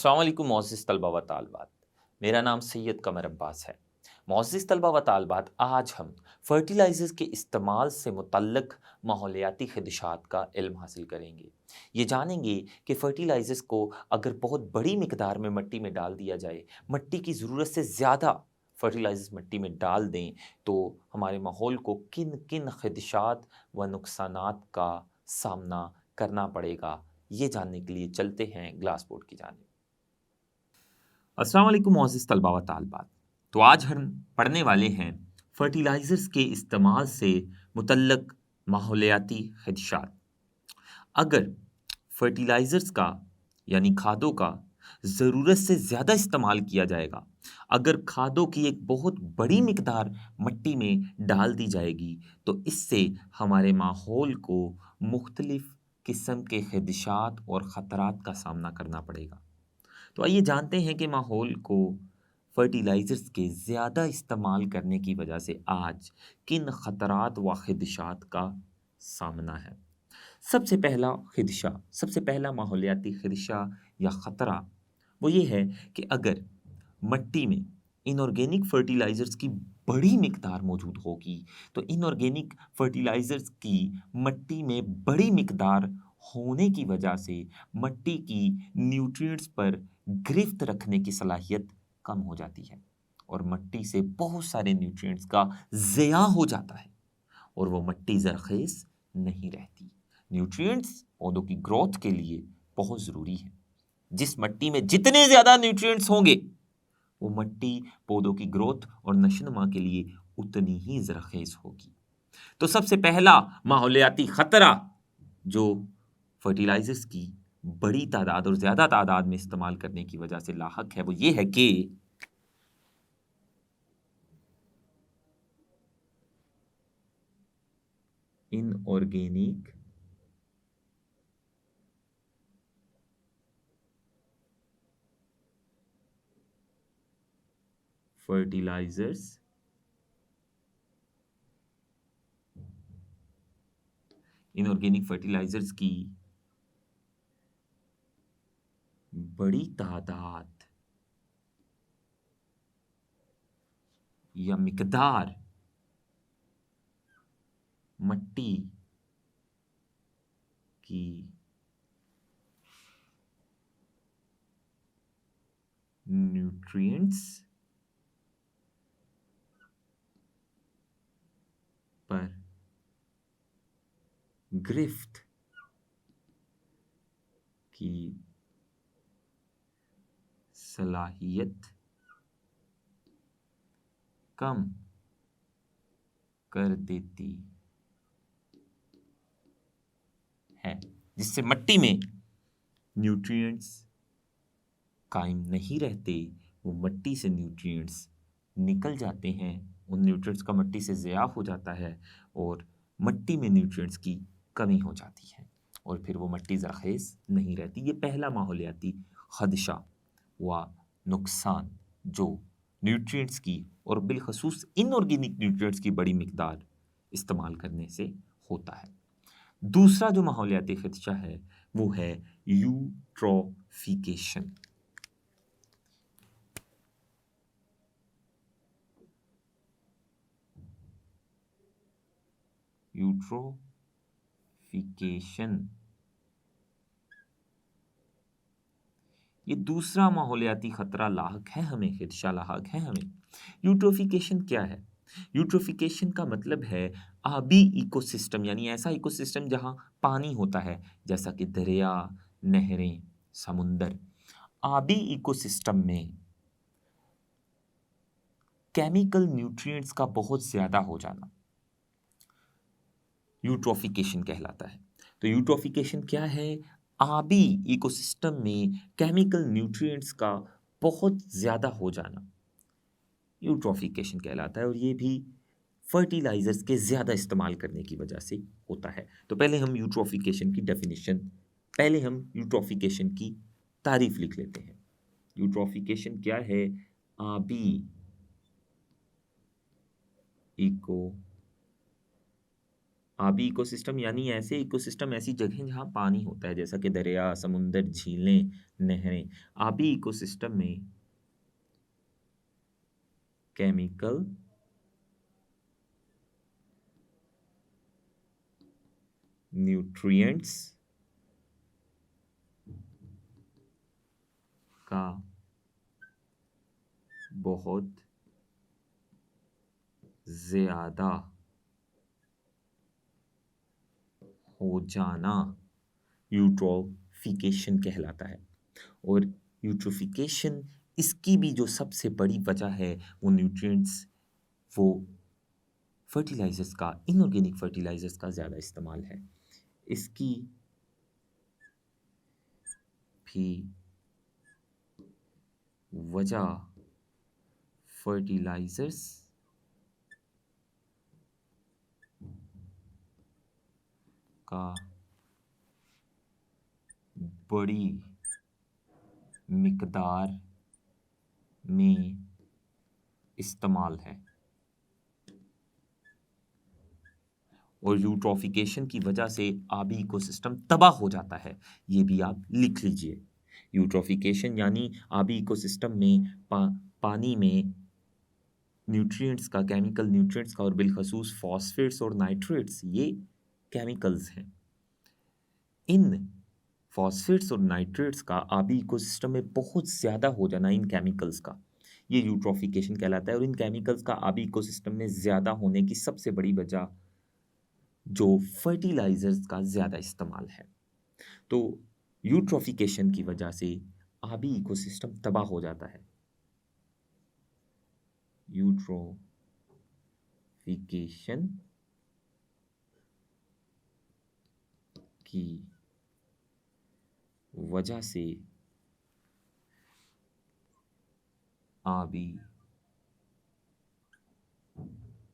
अस्सलाम वालेकुम मोअज़्ज़िज़ तलबा व तालिबात। मेरा नाम सैयद कमर अब्बास है। मोअज़्ज़िज़ तलबा व तालिबात, आज हम फर्टिलाइज़र्स के इस्तेमाल से मुतल्लक़ माहौलियाती ख़दशात का इल्म हासिल करेंगे। ये जानेंगे कि फर्टिलाइज़र्स को अगर बहुत बड़ी मिक़दार में मिट्टी में डाल दिया जाए, मिट्टी की ज़रूरत से ज़्यादा फर्टिलाइज़र्स मिट्टी में डाल दें, तो हमारे माहौल को किन-किन ख़दशात व नुकसानात का सामना करना पड़ेगा। ये जानने के लिए चलते हैं ग्लास बोर्ड की जानिब। अस्सलाम वालेकुम मोअज़्ज़िज़ तलबा व तालिबात। तो आज हम पढ़ने वाले हैं फर्टिलाइज़र्स के इस्तेमाल से मुतल्लक़ माहौलियाती ख़दशात। अगर फर्टिलाइज़र्स का यानी खादों का ज़रूरत से ज़्यादा इस्तेमाल किया जाएगा, अगर खादों की एक बहुत बड़ी मिक़दार मिट्टी में डाल दी जाएगी, तो इससे हमारे माहौल को मुख़्तलिफ़ किस्म के ख़दशात और ख़तरात का सामना करना पड़ेगा। तो आइए जानते हैं कि माहौल को फर्टिलाइज़र्स के ज़्यादा इस्तेमाल करने की वजह से आज किन ख़तरात व ख़दशात का सामना है। सबसे पहला माहौलियाती ख़दशा या ख़तरा वो ये है कि अगर मिट्टी में इनऑर्गेनिक फर्टिलाइज़र्स की बड़ी मिक़दार मौजूद होगी, तो इनऑर्गेनिक फर्टिलाइज़र्स की मिट्टी में बड़ी मिक़दार होने की वजह से मिट्टी की न्यूट्रिएंट्स पर गिरफ्त रखने की सलाहियत कम हो जाती है और मिट्टी से बहुत सारे न्यूट्रिएंट्स का ज़िया हो जाता है और वो मिट्टी ज़रख़ेज़ नहीं रहती। न्यूट्रिएंट्स पौधों की ग्रोथ के लिए बहुत ज़रूरी है। जिस मिट्टी में जितने ज़्यादा न्यूट्रिएंट्स होंगे, वो मिट्टी पौधों की ग्रोथ और नशो-नुमा के लिए उतनी ही ज़रख़ेज़ होगी। तो सबसे पहला माहौलियाती ख़तरा जो फर्टिलाइज़र्स की बड़ी तादाद और ज़्यादा तादाद में इस्तेमाल करने की वजह से लाहक है, वो ये है कि इनऑर्गेनिक फर्टिलाइज़र्स की बड़ी तादाद या मिक़दार मिट्टी की न्यूट्रिएंट्स पर गिरफ्त की सलाहियत कम कर देती है, जिससे मिट्टी में न्यूट्रिएंट्स कायम नहीं रहते, वो मिट्टी से न्यूट्रिएंट्स निकल जाते हैं, उन न्यूट्रिएंट्स का मिट्टी से ज़िया हो जाता है और मिट्टी में न्यूट्रिएंट्स की कमी हो जाती है और फिर वो मिट्टी ज़रख़ेज़ नहीं रहती। ये पहला माहौलियाती ख़दशा व नुकसान जो न्यूट्रिएंट्स की और बिलख़ुसूस इनऑर्गेनिक न्यूट्रिएंट्स की बड़ी मिक़दार इस्तेमाल करने से होता है। दूसरा जो माहौलियाती ख़दशा है, वो है यूट्रोफिकेशन। यूट्रोफिकेशन ये दूसरा माहौलियाती ख़तरा लाहक है हमें, ख़दशा लाहक है हमें। यूट्रोफिकेशन क्या है? यूट्रोफिकेशन का मतलब है आबी इकोसिस्टम, यानी ऐसा इकोसिस्टम जहाँ पानी होता है, जैसा कि दरिया, नहरें, समुंदर। आबी इकोसिस्टम में केमिकल न्यूट्रिएंट्स का बहुत ज़्यादा हो जाना यूट्रोफिकेशन कहलाता है। तो यूट्रोफिकेशन क्या है? आबी इकोसिस्टम में केमिकल न्यूट्रिएंट्स का बहुत ज़्यादा हो जाना यूट्रोफिकेशन कहलाता है और ये भी फर्टिलाइज़र्स के ज़्यादा इस्तेमाल करने की वजह से होता है। तो पहले हम यूट्रोफिकेशन की तारीफ़ लिख लेते हैं। यूट्रोफिकेशन क्या है? आबी इको आबी इकोसिस्टम यानी ऐसे इकोसिस्टम, ऐसी जगह जहाँ पानी होता है, जैसा कि दरिया, समुंदर, झीलें, नहरें। आबी इकोसिस्टम में केमिकल न्यूट्रिएंट्स का बहुत ज्यादा हो जाना यूट्रोफिकेशन कहलाता है। और यूट्रोफिकेशन, इसकी भी जो सबसे बड़ी वजह है वो न्यूट्रिएंट्स, वो फर्टिलाइजर्स का, इनऑर्गेनिक फर्टिलाइजर्स का ज़्यादा इस्तेमाल है। इसकी भी वजह फर्टिलाइजर्स का बड़ी मिकदार में इस्तेमाल है। और यूट्रोफिकेशन की वजह से आबी इकोसिस्टम तबाह हो जाता है, ये भी आप लिख लीजिए। यूट्रोफिकेशन यानी आबी इकोसिस्टम में पानी में न्यूट्रिएंट्स का, केमिकल न्यूट्रिएंट्स का, और बिलखसूस फॉस्फेट्स और नाइट्रेट्स, ये केमिकल्स हैं। इन फॉस्फेट्स और नाइट्रेट्स का आबी इकोसिस्टम में बहुत ज़्यादा हो जाना, इन केमिकल्स का, ये यूट्रोफिकेशन कहलाता है। और इन केमिकल्स का आबी इकोसिस्टम में ज़्यादा होने की सबसे बड़ी वजह जो फर्टिलाइजर्स का ज़्यादा इस्तेमाल है। तो यूट्रोफिकेशन की वजह से आबी इकोसिस्टम तबाह हो जाता है। यूट्रोफिकेशन की वजह से आबी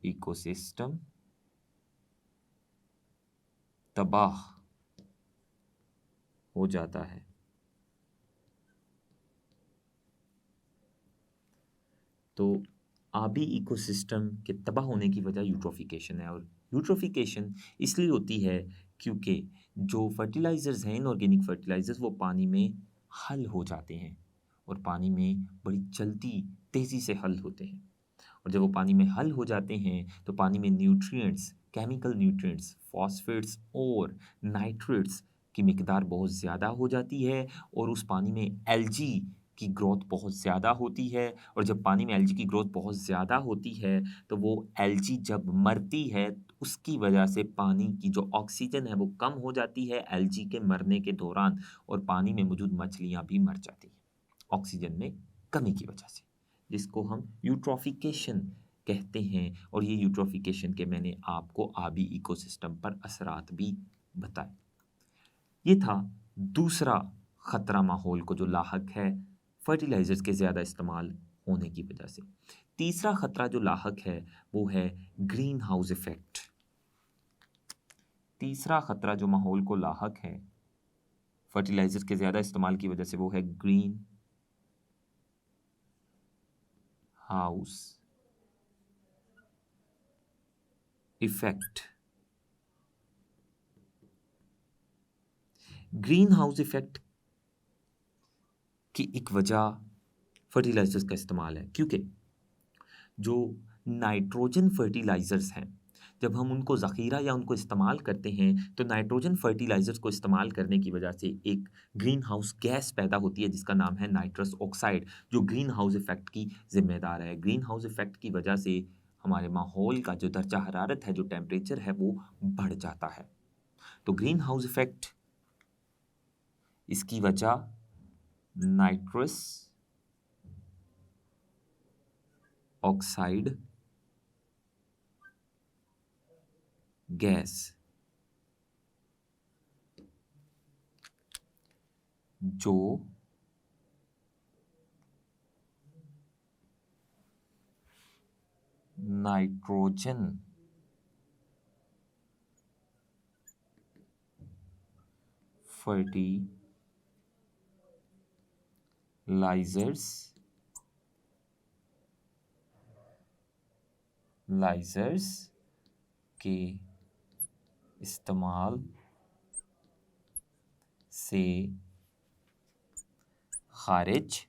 इकोसिस्टम तबाह हो जाता है। तो आबी इकोसिस्टम के तबाह होने की वजह यूट्रोफिकेशन है। और यूट्रोफिकेशन इसलिए होती है क्योंकि जो फर्टिलाइजर्स हैं, इनऑर्गेनिक फर्टिलाइजर्स, वो पानी में हल हो जाते हैं, और पानी में बड़ी जल्दी, तेज़ी से हल होते हैं। और जब वो पानी में हल हो जाते हैं तो पानी में न्यूट्रिएंट्स, केमिकल न्यूट्रिएंट्स, फॉस्फेट्स और नाइट्रेट्स की मिकदार बहुत ज़्यादा हो जाती है, और उस पानी में एल्गी की ग्रोथ बहुत ज़्यादा होती है। और जब पानी में एल्गी की ग्रोथ बहुत ज़्यादा होती है तो वो एल्गी जब मरती है, उसकी वजह से पानी की जो ऑक्सीजन है वो कम हो जाती है एल्गी के मरने के दौरान, और पानी में मौजूद मछलियाँ भी मर जाती हैं ऑक्सीजन में कमी की वजह से, जिसको हम यूट्रोफिकेशन कहते हैं। और ये यूट्रोफिकेशन के मैंने आपको आबी इकोसिस्टम पर असरात भी बताए। ये था दूसरा खतरा माहौल को जो लाहक है फर्टिलाइजर्स के ज़्यादा इस्तेमाल होने की वजह से। तीसरा खतरा जो लाहक है वो है ग्रीन हाउस इफेक्ट। तीसरा खतरा जो माहौल को लाहक है फर्टिलाइजर्स के ज़्यादा इस्तेमाल की वजह से वो है green house effect. Green house effect की एक वजह फर्टिलाइजर्स का इस्तेमाल है, क्योंकि जो नाइट्रोजन फर्टिलाइजर्स हैं, जब हम उनको ज़ख़ीरा या उनको इस्तेमाल करते हैं तो नाइट्रोजन फर्टिलाइजर्स को इस्तेमाल करने की वजह से एक ग्रीन हाउस गैस पैदा होती है जिसका नाम है नाइट्रस ऑक्साइड, जो ग्रीन हाउस इफेक्ट की जिम्मेदार है। ग्रीन हाउस इफेक्ट की वजह से हमारे माहौल का जो दर्जा हरारत है, जो टेम्परेचर है, वो बढ़ जाता है। तो ग्रीन हाउस इफेक्ट, इसकी वजह नाइट्रस ऑक्साइड गैस, जो नाइट्रोजन फर्टिलाइजर्स के इस्तेमाल से खारिज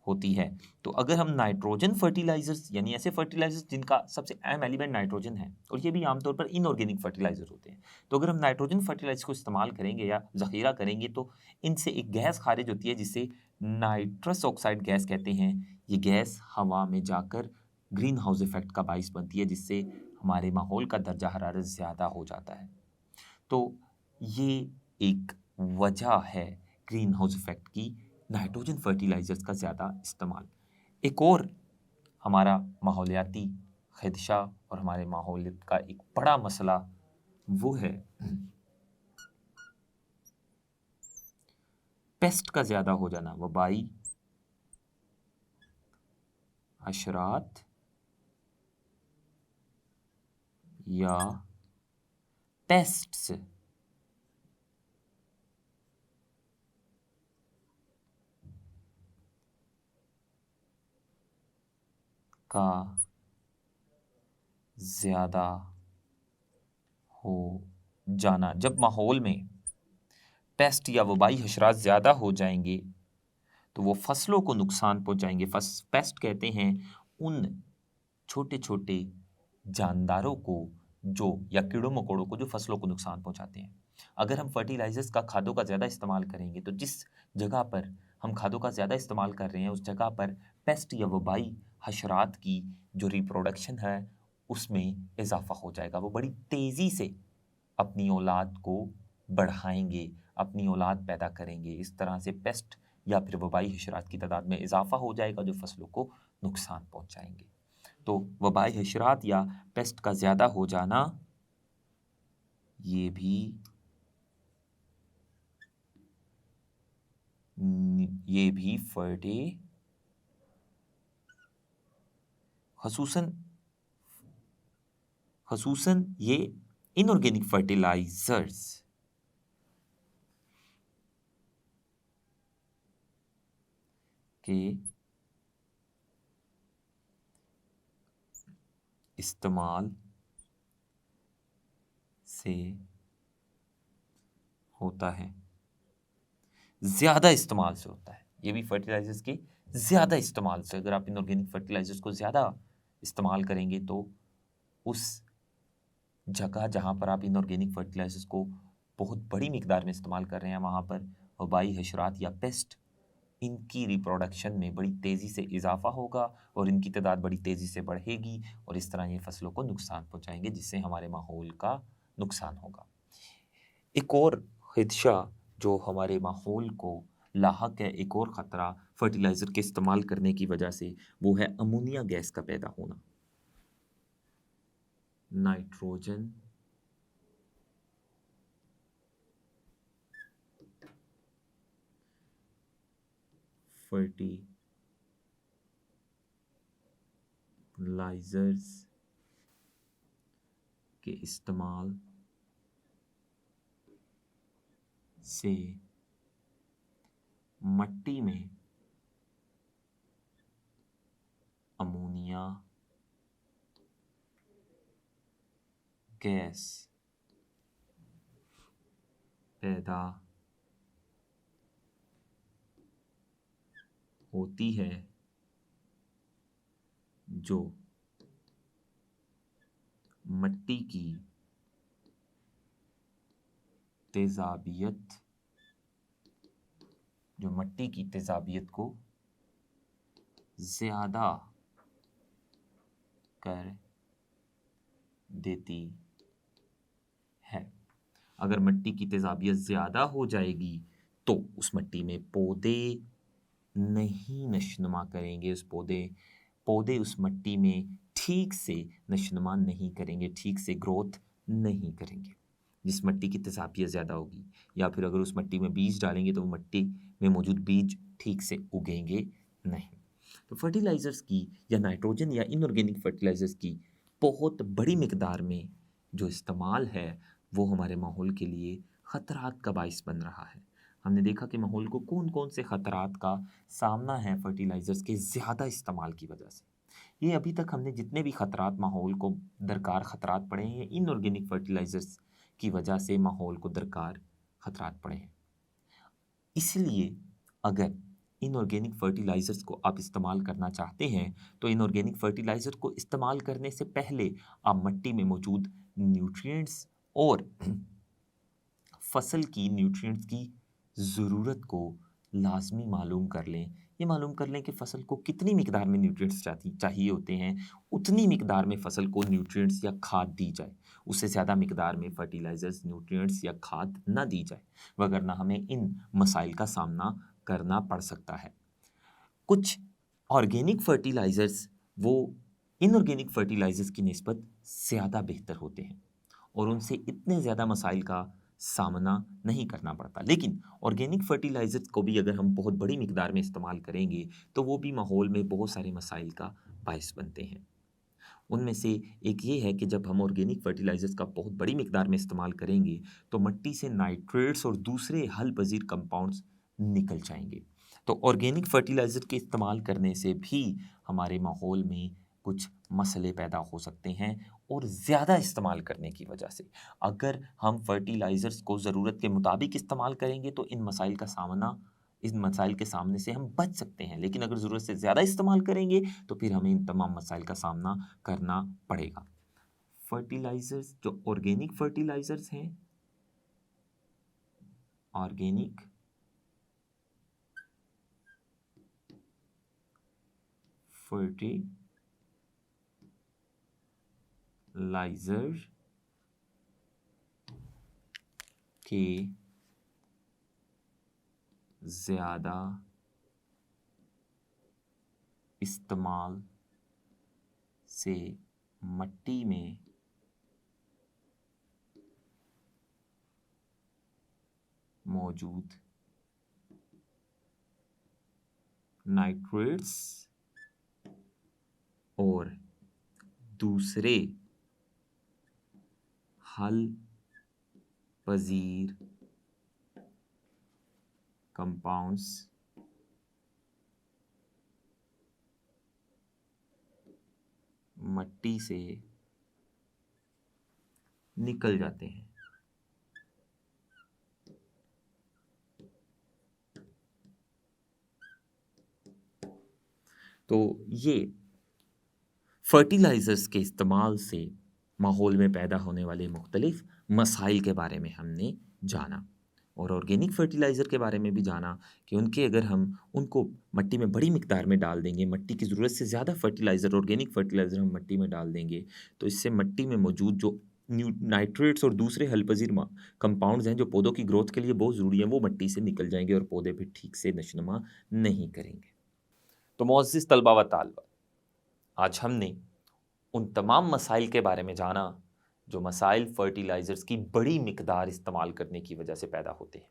होती है। तो अगर हम नाइट्रोजन फर्टिलाइजर्स यानी ऐसे फर्टिलाइजर्स जिनका सबसे अहम एलिमेंट नाइट्रोजन है और ये भी आमतौर पर इनऑर्गेनिक फर्टिलाइजर होते हैं, तो अगर हम नाइट्रोजन फर्टिलाइजर को इस्तेमाल करेंगे या ज़ख़ीरा करेंगे तो इनसे एक गैस खारिज होती है जिसे नाइट्रस ऑक्साइड गैस कहते हैं। ये गैस हवा में जाकर ग्रीन हाउस इफेक्ट का बाइस बनती है जिससे हमारे माहौल का दर्जा हरारत ज़्यादा हो जाता है। तो ये एक वजह है ग्रीन हाउस इफेक्ट की, नाइट्रोजन फर्टिलाइजर्स का ज़्यादा इस्तेमाल। एक और हमारा माहौलियाती खदशा और हमारे माहौल का एक बड़ा मसला वो है पेस्ट का ज़्यादा हो जाना, वबाई हशरात या पेस्ट्स का ज़्यादा हो जाना। जब माहौल में पेस्ट या वबाई हशरात ज़्यादा हो जाएंगे तो वो फसलों को नुकसान पहुंचाएंगे। पेस्ट कहते हैं उन छोटे छोटे जानदारों को जो या कीड़ों मकोड़ों को जो फसलों को नुकसान पहुंचाते हैं। अगर हम फर्टिलाइजर्स का खादों का ज़्यादा इस्तेमाल करेंगे तो जिस जगह पर हम खादों का ज़्यादा इस्तेमाल कर रहे हैं उस जगह पर पेस्ट या वबाई हशरात की जो रिप्रोडक्शन है उसमें इजाफा हो जाएगा। वो बड़ी तेज़ी से अपनी औलाद को बढ़ाएंगे, अपनी औलाद पैदा करेंगे। इस तरह से पेस्ट या फिर वबाई हशरात की तादाद में इजाफा हो जाएगा जो फसलों को नुकसान पहुंचाएंगे। तो वबाई हशरात या पेस्ट का ज़्यादा हो जाना ये भी खसूसन ये इनऑर्गेनिक फर्टिलाइजर्स के इस्तेमाल से होता है, ज़्यादा इस्तेमाल से होता है। ये भी फर्टिलाइजर्स के ज़्यादा इस्तेमाल से, अगर आप इनऑर्गेनिक फर्टिलाइजर्स को ज़्यादा इस्तेमाल करेंगे तो उस जगह जहाँ पर आप इनऑर्गेनिक फर्टिलाइजर्स को बहुत बड़ी मिकदार में इस्तेमाल कर रहे हैं वहाँ पर वबाई हशरात या पेस्ट इनकी रिप्रोडक्शन में बड़ी तेज़ी से इजाफा होगा और इनकी तादाद बड़ी तेज़ी से बढ़ेगी और इस तरह ये फसलों को नुकसान पहुंचाएंगे जिससे हमारे माहौल का नुकसान होगा। एक और खदशा जो हमारे माहौल को लाहक है, एक और ख़तरा फर्टिलाइज़र के इस्तेमाल करने की वजह से, वो है अमोनिया गैस का पैदा होना। नाइट्रोजन फर्टिलाइजर्स के इस्तेमाल से मिट्टी में अमोनिया गैस पैदा होती है जो मिट्टी की तेजाबियत को ज़्यादा कर देती है। अगर मिट्टी की तेजाबियत ज़्यादा हो जाएगी तो उस मिट्टी में पौधे नहीं नशोनुमा करेंगे, पौधे उस मिट्टी में ठीक से नशोनुमा नहीं करेंगे, ठीक से ग्रोथ नहीं करेंगे जिस मिट्टी की तेजाबियत ज़्यादा होगी। या फिर अगर उस मिट्टी में बीज डालेंगे तो वो मिट्टी में मौजूद बीज ठीक से उगेंगे नहीं। तो फर्टिलाइज़र्स की या नाइट्रोजन या इनऑर्गेनिक फर्टिलाइज़र्स की बहुत बड़ी मिकदार में जो इस्तेमाल है वो हमारे माहौल के लिए ख़तरात का बाइस बन रहा है। हमने देखा कि माहौल को कौन कौन से ख़तरात का सामना है फर्टिलाइज़र्स के ज़्यादा इस्तेमाल की वजह से। ये अभी तक हमने जितने भी खतरात माहौल को दरकार खतरात पड़े हैं, इनऑर्गेनिक फर्टिलाइजर्स की वजह से माहौल को दरकार खतरात पड़े हैं। इसलिए अगर इनऑर्गेनिक फर्टिलाइजर्स को आप इस्तेमाल करना चाहते हैं तो इनऑर्गेनिक फर्टिलाइजर को इस्तेमाल करने से पहले आप मिट्टी में मौजूद न्यूट्रिएंट्स और फसल की न्यूट्रिएंट्स की ज़रूरत को लाजमी मालूम कर लें। ये मालूम कर लें कि फसल को कितनी मिकदार में न्यूट्रिएंट्स चाहिए होते हैं, उतनी मिकदार में फसल को न्यूट्रिएंट्स या खाद दी जाए। उससे ज़्यादा मिकदार में फर्टिलाइज़र्स, न्यूट्रिएंट्स या खाद ना दी जाए, वगरना हमें इन मसाइल का सामना करना पड़ सकता है। कुछ ऑर्गेनिक फर्टिलाइज़र्स वो इनऑर्गेनिक फर्टिलाइज़र्स की निस्बत ज़्यादा बेहतर होते हैं और उनसे इतने ज़्यादा मसाइल का सामना नहीं करना पड़ता। लेकिन ऑर्गेनिक फर्टिलाइज़र्स को भी अगर हम बहुत बड़ी मिकदार में इस्तेमाल करेंगे तो वो भी माहौल में बहुत सारे मसाइल का बायस बनते हैं। उनमें से एक ये है कि जब हम ऑर्गेनिक फर्टिलाइज़र्स का बहुत बड़ी मिकदार में इस्तेमाल करेंगे तो मिट्टी से नाइट्रेट्स और दूसरे हल पजीर कंपाउंड्स निकल जाएंगे। तो ऑर्गेनिक फर्टिलाइज़र के इस्तेमाल करने से भी हमारे माहौल में कुछ मसले पैदा हो सकते हैं और ज़्यादा इस्तेमाल करने की वजह से। अगर हम फर्टिलाइज़र्स को ज़रूरत के मुताबिक इस्तेमाल करेंगे तो इन मसाइल के सामने से हम बच सकते हैं, लेकिन अगर ज़रूरत से ज़्यादा इस्तेमाल करेंगे तो फिर हमें इन तमाम मसाइल का सामना करना पड़ेगा। फर्टिलाइज़र्स जो ऑर्गेनिक फर्टिलाइज़र्स हैं, ऑर्गेनिक फर्टिलाइज़र के ज़्यादा इस्तेमाल से मिट्टी में मौजूद नाइट्रेट्स और दूसरे हल पजीर कंपाउंड्स मिट्टी से निकल जाते हैं। तो ये फर्टिलाइज़र्स के इस्तेमाल से माहौल में पैदा होने वाले मुख्तलिफ मसाइल के बारे में हमने जाना और ऑर्गेनिक फर्टिलाइज़र के बारे में भी जाना कि अगर हम उनको मिट्टी में बड़ी मिकदार में डाल देंगे, मिट्टी की ज़रूरत से ज़्यादा फर्टिलाइज़र ऑर्गेनिक फर्टिलाइज़र हम मिट्टी में डाल देंगे तो इससे मिट्टी में मौजूद जो नाइट्रेट्स और दूसरे हलपजीर कंपाउंड्स हैं जो पौधों की ग्रोथ के लिए बहुत ज़रूरी हैं वो मिट्टी से निकल जाएंगे और पौधे फिर ठीक से नशोनुमा नहीं करेंगे। तो मुअज़्ज़िज़ तलबा व तालिबात, आज हमने उन तमाम मसाइल के बारे में जाना जो मसाइल फर्टिलाइज़र्स की बड़ी मिकदार इस्तेमाल करने की वजह से पैदा होते हैं।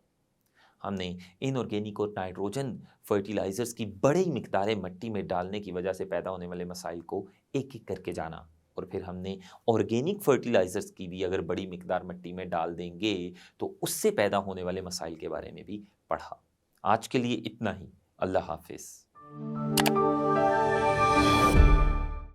हमने इनऑर्गेनिक और नाइट्रोजन फर्टिलाइज़र्स की बड़ी मिकदारें मिट्टी में डालने की वजह से पैदा होने वाले मसाइल को एक-एक करके जाना और फिर हमने ऑर्गेनिक फर्टिलाइज़र्स की भी अगर बड़ी मिकदार मिट्टी में डाल देंगे तो उससे पैदा होने वाले मसाइल के बारे में भी पढ़ा। आज के लिए इतना ही। अल्लाह हाफ़िज़।